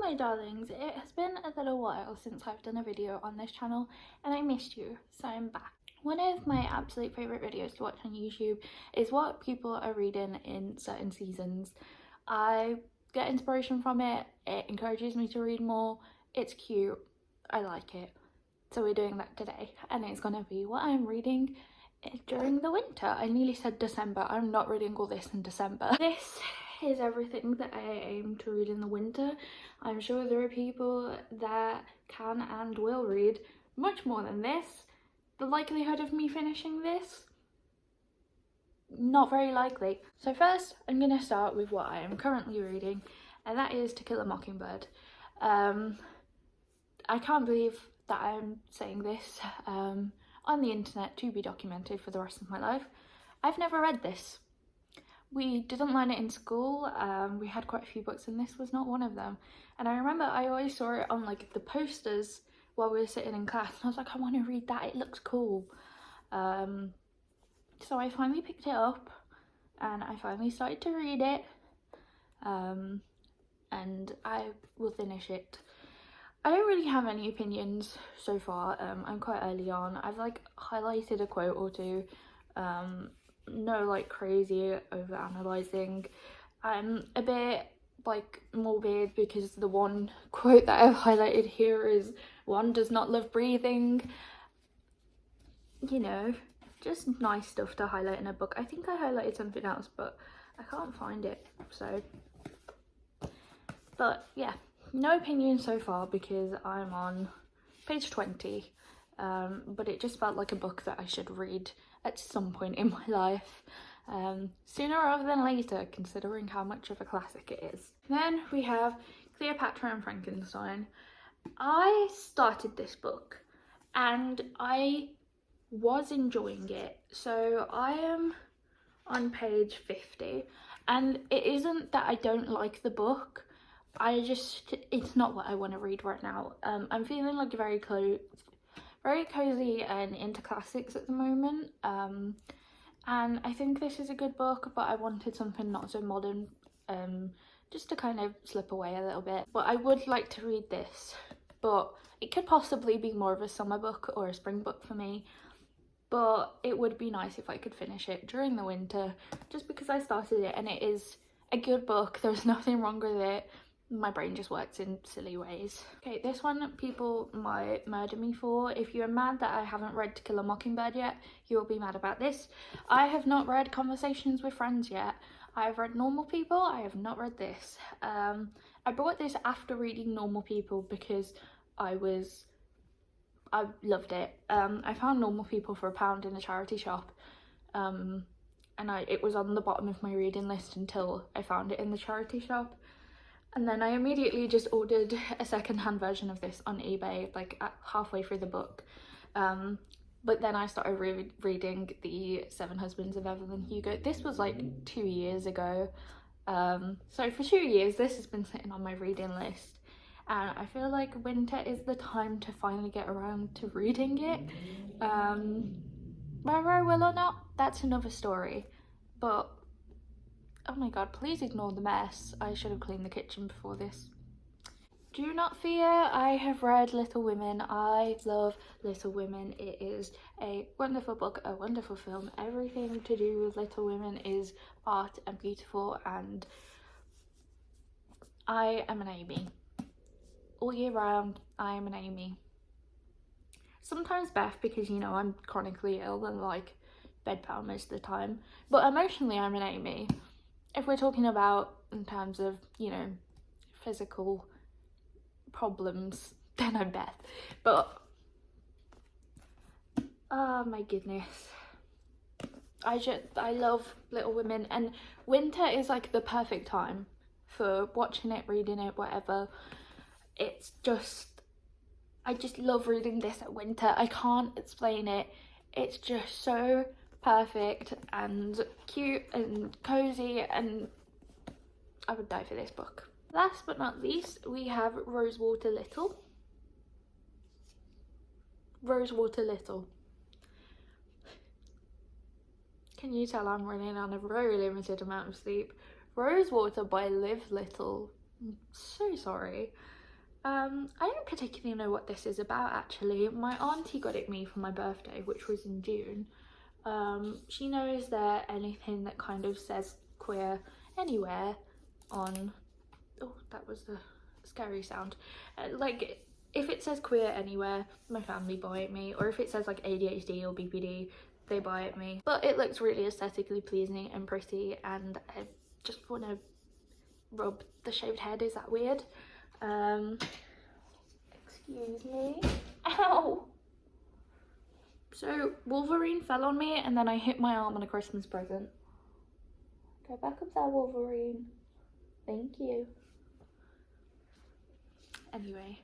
my darlings, it has been a little while since I've done a video on this channel and I missed you, so I'm back. One of my absolute favourite videos to watch on YouTube is what people are reading in certain seasons. I get inspiration from it, it encourages me to read more, it's cute, I like it. So we're doing that today and it's gonna be what I'm reading during the winter. I nearly said December, I'm not reading all this in December. This is everything that I aim to read in the winter. I'm sure there are people that can and will read much more than this. The likelihood of me finishing this? Not very likely. So first, I'm going to start with what I am currently reading, and that is To Kill a Mockingbird. I can't believe that I'm saying this on the internet to be documented for the rest of my life. I've never read this. We didn't learn it in school. We had quite a few books and this was not one of them. And I remember I always saw it on like the posters while we were sitting in class and I was like, I want to read that, it looks cool. So I finally picked it up and I finally started to read it, and I will finish it. I don't really have any opinions so far. I'm quite early on. I've like highlighted a quote or two, no like crazy over analysing. I'm a bit like morbid because the one quote that I've highlighted here is, "One does not love breathing." You know, just nice stuff to highlight in a book. I think I highlighted something else but I can't find it, so. But yeah, no opinion so far because I'm on page 20, but it just felt like a book that I should read at some point in my life, sooner rather than later, considering how much of a classic it is. Then we have Cleopatra and Frankenstein. I started this book and I was enjoying it, so I am on page 50, and it isn't that I don't like the book, it's not what I want to read right now. I'm feeling like very cozy and into classics at the moment, and I think this is a good book, but I wanted something not so modern, just to kind of slip away a little bit. But I would like to read this, but it could possibly be more of a summer book or a spring book for me, but it would be nice if I could finish it during the winter, just because I started it and it is a good book. There's nothing wrong with it. My brain just works in silly ways. Okay, this one people might murder me for. If you're mad that I haven't read To Kill a Mockingbird yet, you'll be mad about this. I have not read Conversations with Friends yet. I've read Normal People, I have not read this. I bought this after reading Normal People because I loved it. I found Normal People for £1 in a charity shop, and it was on the bottom of my reading list until I found it in the charity shop. And then I immediately just ordered a second-hand version of this on eBay, like halfway through the book. But then I started reading The 7 Husbands of Evelyn Hugo. This was like 2 years ago. So for 2 years, this has been sitting on my reading list. And I feel like winter is the time to finally get around to reading it. Whether I will or not, that's another story. But oh my god, please ignore the mess. I should have cleaned the kitchen before this. Do not fear, I have read Little Women. I love Little Women. It is a wonderful book, a wonderful film. Everything to do with Little Women is art and beautiful, and I am an Amy. All year round, I am an Amy. Sometimes Beth, because you know I'm chronically ill and like bedbound most of the time, but emotionally I'm an Amy. If we're talking about in terms of, you know, physical problems, then I'm Beth. But oh my goodness, I love Little Women, and winter is like the perfect time for watching it, reading it, whatever. It's just, I just love reading this at winter. I can't explain it. It's just so perfect and cute and cozy, and I would die for this book. Last but not least, we have Rosewater Little. Rosewater Little. Can you tell I'm running on a very limited amount of sleep? Rosewater by Liv Little. I'm so sorry. I don't particularly know what this is about actually. My auntie got it me for my birthday, which was in June. She knows that anything that kind of says queer anywhere on, oh, that was the scary sound, like if it says queer anywhere, my family buy it me, or if it says like ADHD or BPD, they buy it me. But it looks really aesthetically pleasing and pretty, and I just want to rub the shaved head. Is that weird? Excuse me. Ow! So Wolverine fell on me and then I hit my arm on a Christmas present. Go back up there, Wolverine. Thank you. Anyway,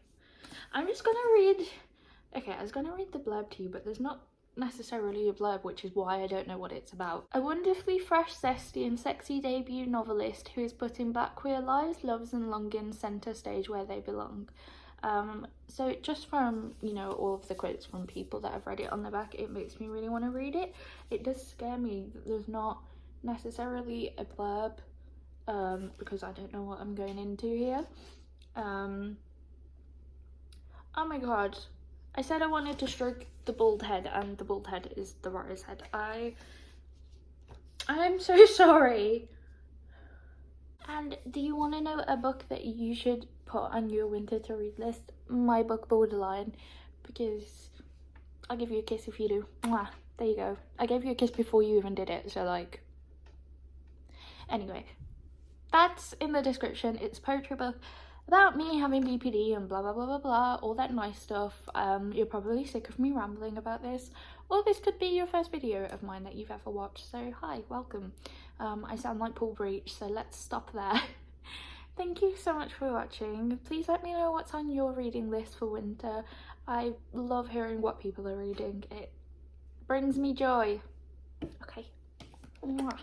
I'm just gonna read, okay, I was gonna read the blurb to you, but there's not necessarily a blurb, which is why I don't know what it's about. A wonderfully fresh, zesty and sexy debut novelist who is putting black queer lives, loves and longings centre stage where they belong. So just from, you know, all of the quotes from people that have read it on the back, it makes me really want to read it. It does scare me that there's not necessarily a blurb, because I don't know what I'm going into here. Oh my god, I said I wanted to stroke the bald head, and the bald head is the writer's head. I'm so sorry. And do you want to know a book that you should put on your winter to read list? My book, Borderline, because I'll give you a kiss if you do. Mwah, there you go. I gave you a kiss before you even did it, so like, anyway, that's in the description. It's a poetry book about me having BPD and blah blah blah blah blah, all that nice stuff. You're probably sick of me rambling about this, or this could be your first video of mine that you've ever watched, so hi, welcome. I sound like Paul Breach, so let's stop there. Thank you so much for watching. Please let me know what's on your reading list for winter. I love hearing what people are reading. It brings me joy. Okay. Mwah.